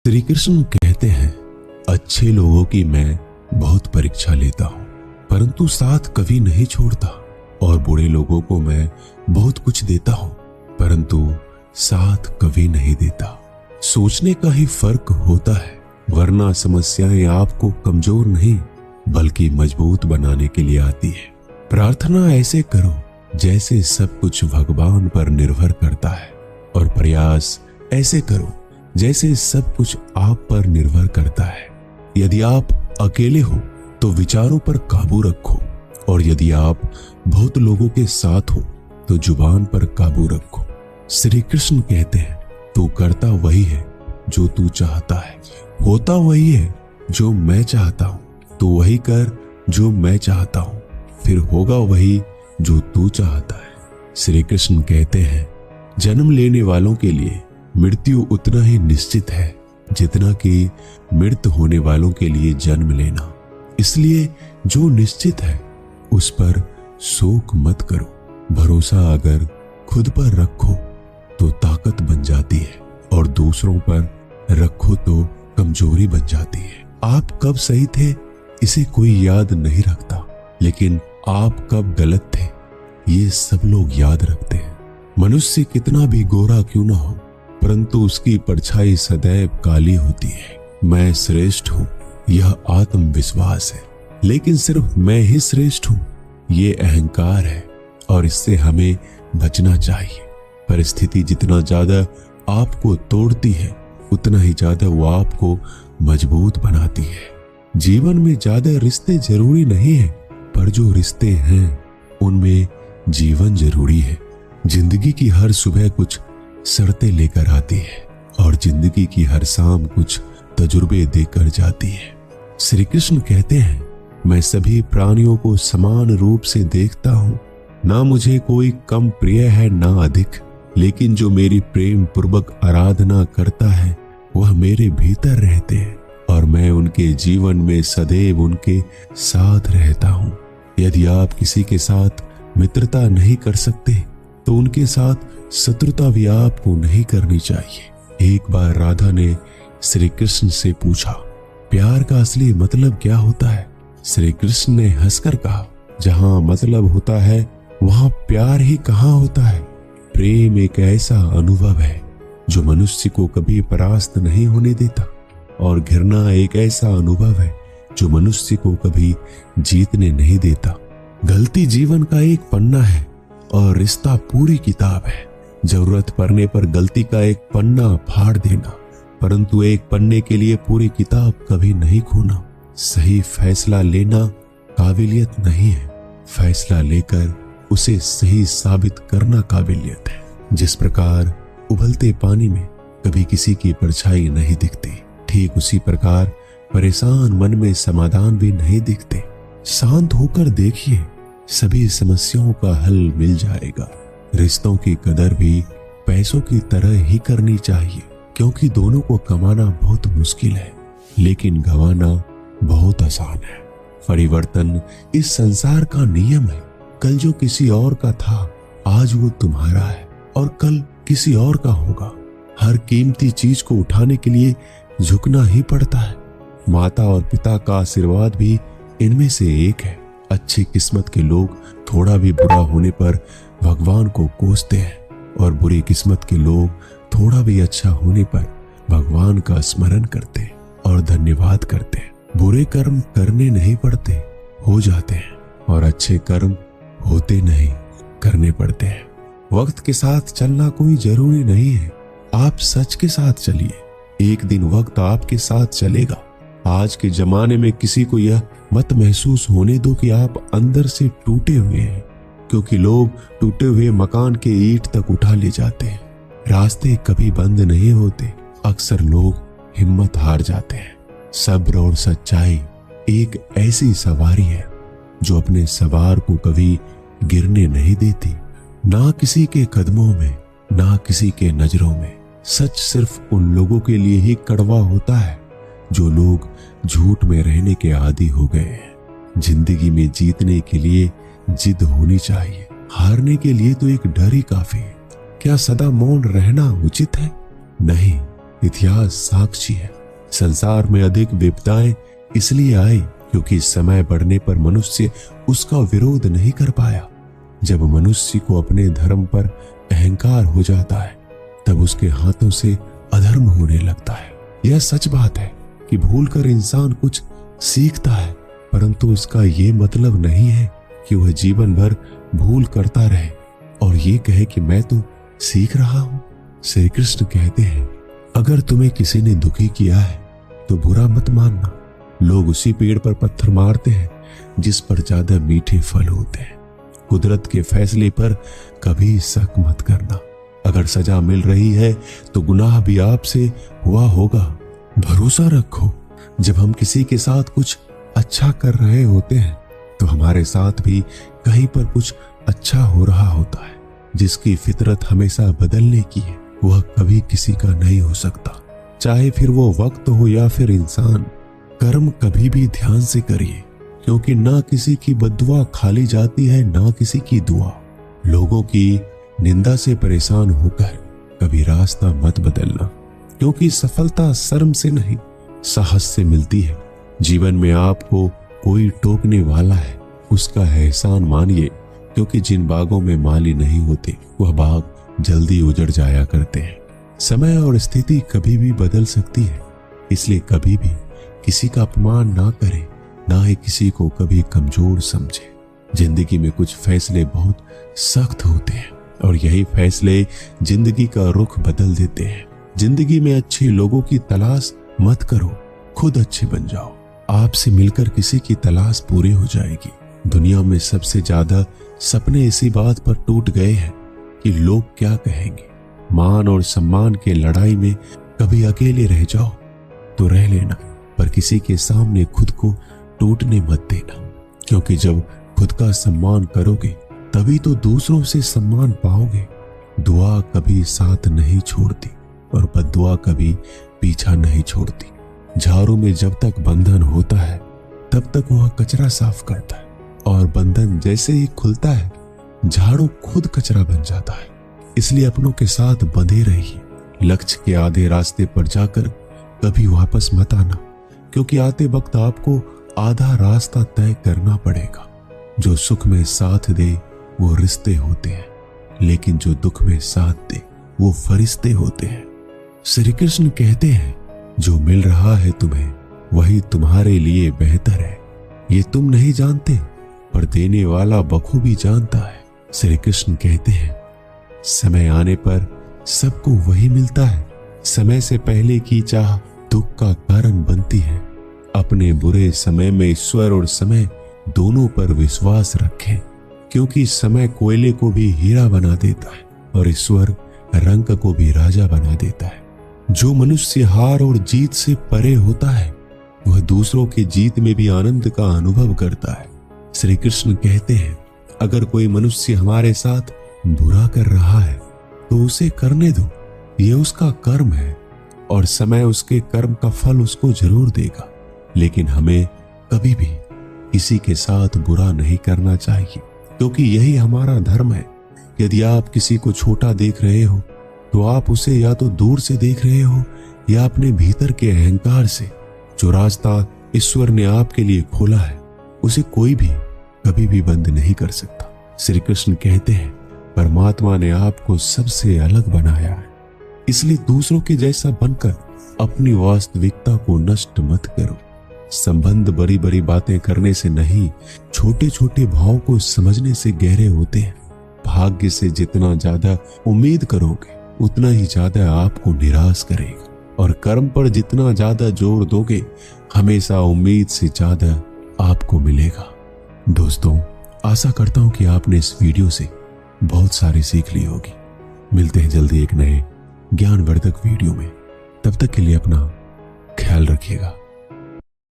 श्री कृष्ण कहते हैं, अच्छे लोगों की मैं बहुत परीक्षा लेता हूँ, परंतु साथ कभी नहीं छोड़ता, और बुरे लोगों को मैं बहुत कुछ देता हूँ, परंतु साथ कभी नहीं देता। सोचने का ही फर्क होता है, वरना समस्याएं आपको कमजोर नहीं बल्कि मजबूत बनाने के लिए आती है। प्रार्थना ऐसे करो जैसे सब कुछ भगवान पर निर्भर करता है, और प्रयास ऐसे करो जैसे सब कुछ आप पर निर्भर करता है। यदि आप अकेले हो तो विचारों पर काबू रखो, और यदि आप बहुत लोगों के साथ हो तो जुबान पर काबू रखो। श्री कृष्ण कहते हैं, तू करता वही है जो तू चाहता है, होता वही है जो मैं चाहता हूं। तू वही कर जो मैं चाहता हूं, फिर होगा वही जो तू चाहता है। श्री कृष्ण कहते हैं, जन्म लेने वालों के लिए मृत्यु उतना ही निश्चित है जितना कि मृत होने वालों के लिए जन्म लेना। इसलिए जो निश्चित है उस पर शोक मत करो। भरोसा अगर खुद पर रखो तो ताकत बन जाती है, और दूसरों पर रखो तो कमजोरी बन जाती है। आप कब सही थे इसे कोई याद नहीं रखता, लेकिन आप कब गलत थे ये सब लोग याद रखते हैं। मनुष्य कितना भी गोरा क्यों ना हो, परंतु उसकी परछाई सदैव काली होती है। मैं श्रेष्ठ हूँ यह आत्मविश्वास है, लेकिन सिर्फ मैं ही श्रेष्ठ हूँ ये अहंकार है, और इससे हमें बचना चाहिए। परिस्थिति जितना ज्यादा आपको तोड़ती है उतना ही ज्यादा वो आपको मजबूत बनाती है। जीवन में ज्यादा रिश्ते जरूरी नहीं है, पर जो रिश्ते हैं उनमें जीवन जरूरी है। जिंदगी की हर सुबह कुछ शर्तें लेकर आती है, और जिंदगी की हर शाम कुछ तजुर्बे देकर जाती है। श्री कृष्ण कहते हैं, मैं सभी प्राणियों को समान रूप से देखता हूँ, ना मुझे कोई कम प्रिय है ना अधिक, लेकिन जो मेरी प्रेम पूर्वक आराधना करता है वह मेरे भीतर रहते हैं, और मैं उनके जीवन में सदैव उनके साथ रहता हूँ। यदि आप किसी के साथ मित्रता नहीं कर सकते तो उनके साथ शत्रुता भी आपको नहीं करनी चाहिए। एक बार राधा ने श्री कृष्ण से पूछा, प्यार का असली मतलब क्या होता है? श्री कृष्ण ने हंसकर कहा, जहां मतलब होता है वहां प्यार ही कहाँ होता है। प्रेम एक ऐसा अनुभव है जो मनुष्य को कभी परास्त नहीं होने देता, और घृणा एक ऐसा अनुभव है जो मनुष्य को कभी जीतने नहीं देता। गलती जीवन का एक पन्ना है और रिश्ता पूरी किताब है। जरूरत पड़ने पर गलती का एक पन्ना फाड़ देना, परंतु एक पन्ने के लिए पूरी किताब कभी नहीं खोना। सही फैसला लेना काबिलियत नहीं है, फैसला लेकर उसे सही साबित करना काबिलियत है। जिस प्रकार उबलते पानी में कभी किसी की परछाई नहीं दिखती, ठीक उसी प्रकार परेशान मन में समाधान भी नहीं दिखते। शांत होकर देखिए, सभी समस्याओं का हल मिल जाएगा। रिश्तों की कदर भी पैसों की तरह ही करनी चाहिए, क्योंकि दोनों को कमाना बहुत मुश्किल है, लेकिन गंवाना बहुत आसान है। परिवर्तन इस संसार का नियम है। कल जो किसी और का था आज वो तुम्हारा है, और कल किसी और का होगा। हर कीमती चीज को उठाने के लिए झुकना ही पड़ता है। माता और पिता का आशीर्वाद भी इनमें से एक है। अच्छी किस्मत के लोग थोड़ा भी बुरा होने पर भगवान को कोसते हैं, और बुरी किस्मत के लोग थोड़ा भी अच्छा होने पर भगवान का स्मरण करते हैं और धन्यवाद करते हैं। बुरे कर्म करने नहीं पड़ते, हो जाते हैं, और अच्छे कर्म होते नहीं, करने पड़ते हैं। वक्त के साथ चलना कोई जरूरी नहीं है, आप सच के साथ चलिए। एक दिन वक्त आपके साथ चलेगा। आज के जमाने में किसी को यह मत महसूस होने दो कि आप अंदर से टूटे हुए हैं, क्योंकि लोग टूटे हुए मकान के ईंट तक उठा ले जाते हैं। रास्ते कभी बंद नहीं होते, अक्सर लोग हिम्मत हार जाते हैं। सब्र और सच्चाई एक ऐसी सवारी है जो अपने सवार को कभी गिरने नहीं देती, ना किसी के कदमों में, ना किसी के नजरों में। सच सिर्फ उन लोगों के लिए ही कड़वा होता है जो लोग झूठ में रहने के आदी हो गए हैं। जिंदगी में जीतने के लिए जिद होनी चाहिए, हारने के लिए तो एक डर ही काफी है। क्या सदा मौन रहना उचित है? नहीं, इतिहास साक्षी है। संसार में अधिक विपदाएं इसलिए आई क्योंकि समय बढ़ने पर मनुष्य उसका विरोध नहीं कर पाया। जब मनुष्य को अपने धर्म पर अहंकार हो जाता है तब उसके हाथों से अधर्म होने लगता है। यह सच बात है कि भूलकर इंसान कुछ सीखता है, परंतु इसका ये मतलब नहीं है कि वह जीवन भर भूल करता रहे और ये कहे कि मैं तो सीख रहा हूं। श्री कृष्ण कहते हैं, अगर तुम्हें किसी ने दुखी किया है तो बुरा मत मानना। लोग उसी पेड़ पर पत्थर मारते हैं जिस पर ज्यादा मीठे फल होते हैं। कुदरत के फैसले पर कभी शक मत करना। अगर सजा मिल रही है तो गुनाह भी आपसे हुआ होगा। भरोसा रखो, जब हम किसी के साथ कुछ अच्छा कर रहे होते हैं तो हमारे साथ भी कहीं पर कुछ अच्छा हो रहा होता है। जिसकी फितरत हमेशा बदलने की है वह कभी किसी का नहीं हो सकता, चाहे फिर वो वक्त हो या फिर इंसान। कर्म कभी भी ध्यान से करिए, क्योंकि ना किसी की बद्दुआ खाली जाती है ना किसी की दुआ। लोगों की निंदा से परेशान होकर कभी रास्ता मत बदलना, क्योंकि सफलता शर्म से नहीं साहस से मिलती है। जीवन में आपको कोई टोकने वाला है उसका एहसान मानिए, क्योंकि जिन बागों में माली नहीं होते वह बाग जल्दी उजड़ जाया करते हैं। समय और स्थिति कभी भी बदल सकती है, इसलिए कभी भी किसी का अपमान ना करें, ना ही किसी को कभी कमजोर समझे। जिंदगी में कुछ फैसले बहुत सख्त होते हैं और यही फैसले जिंदगी का रुख बदल देते हैं। जिंदगी में अच्छे लोगों की तलाश मत करो, खुद अच्छे बन जाओ। आपसे मिलकर किसी की तलाश पूरी हो जाएगी। दुनिया में सबसे ज्यादा सपने इसी बात पर टूट गए हैं कि लोग क्या कहेंगे। मान और सम्मान के लड़ाई में कभी अकेले रह जाओ तो रह लेना, पर किसी के सामने खुद को टूटने मत देना, क्योंकि जब खुद का सम्मान करोगे तभी तो दूसरों से सम्मान पाओगे। दुआ कभी साथ नहीं छोड़ती और बद्दुआ कभी पीछा नहीं छोड़ती। झाड़ू में जब तक बंधन होता है तब तक वह कचरा साफ करता है, और बंधन जैसे ही खुलता है झाड़ू खुद कचरा बन जाता है। इसलिए अपनों के साथ बंधे रहिए। लक्ष्य के आधे रास्ते पर जाकर कभी वापस मत आना, क्योंकि आते वक्त आपको आधा रास्ता तय करना पड़ेगा। जो सुख में साथ दे वो रिश्ते होते हैं, लेकिन जो दुख में साथ दे वो फरिश्ते होते हैं। श्री कृष्ण कहते हैं, जो मिल रहा है तुम्हें वही तुम्हारे लिए बेहतर है। ये तुम नहीं जानते, पर देने वाला बखूबी जानता है। श्री कृष्ण कहते हैं, समय आने पर सबको वही मिलता है। समय से पहले की चाह दुख का कारण बनती है। अपने बुरे समय में ईश्वर और समय दोनों पर विश्वास रखें, क्योंकि समय कोयले को भी हीरा बना देता है और ईश्वर रंग को भी राजा बना देता है। जो मनुष्य हार और जीत से परे होता है वह दूसरों की जीत में भी आनंद का अनुभव करता है। श्री कृष्ण कहते हैं, अगर कोई मनुष्य हमारे साथ बुरा कर रहा है तो उसे करने दो, यह उसका कर्म है और समय उसके कर्म का फल उसको जरूर देगा। लेकिन हमें कभी भी किसी के साथ बुरा नहीं करना चाहिए, क्योंकि यही हमारा धर्म है। यदि आप किसी को छोटा देख रहे हो तो आप उसे या तो दूर से देख रहे हो या अपने भीतर के अहंकार से। जो रास्ता ईश्वर ने आपके लिए खोला है उसे कोई भी कभी भी बंद नहीं कर सकता। श्री कृष्ण कहते हैं, परमात्मा ने आपको सबसे अलग बनाया है, इसलिए दूसरों के जैसा बनकर अपनी वास्तविकता को नष्ट मत करो। संबंध बड़ी बड़ी बातें करने से नहीं, छोटे छोटे भाव को समझने से गहरे होते हैं। भाग्य से जितना ज्यादा उम्मीद करोगे उतना ही ज्यादा आपको निराश करेगा, और कर्म पर जितना ज्यादा जोर दोगे हमेशा उम्मीद से ज्यादा आपको मिलेगा। दोस्तों, आशा करता हूं कि आपने इस वीडियो से बहुत सारी सीख ली होगी। मिलते हैं जल्दी एक नए ज्ञानवर्धक वीडियो में। तब तक के लिए अपना ख्याल रखिएगा।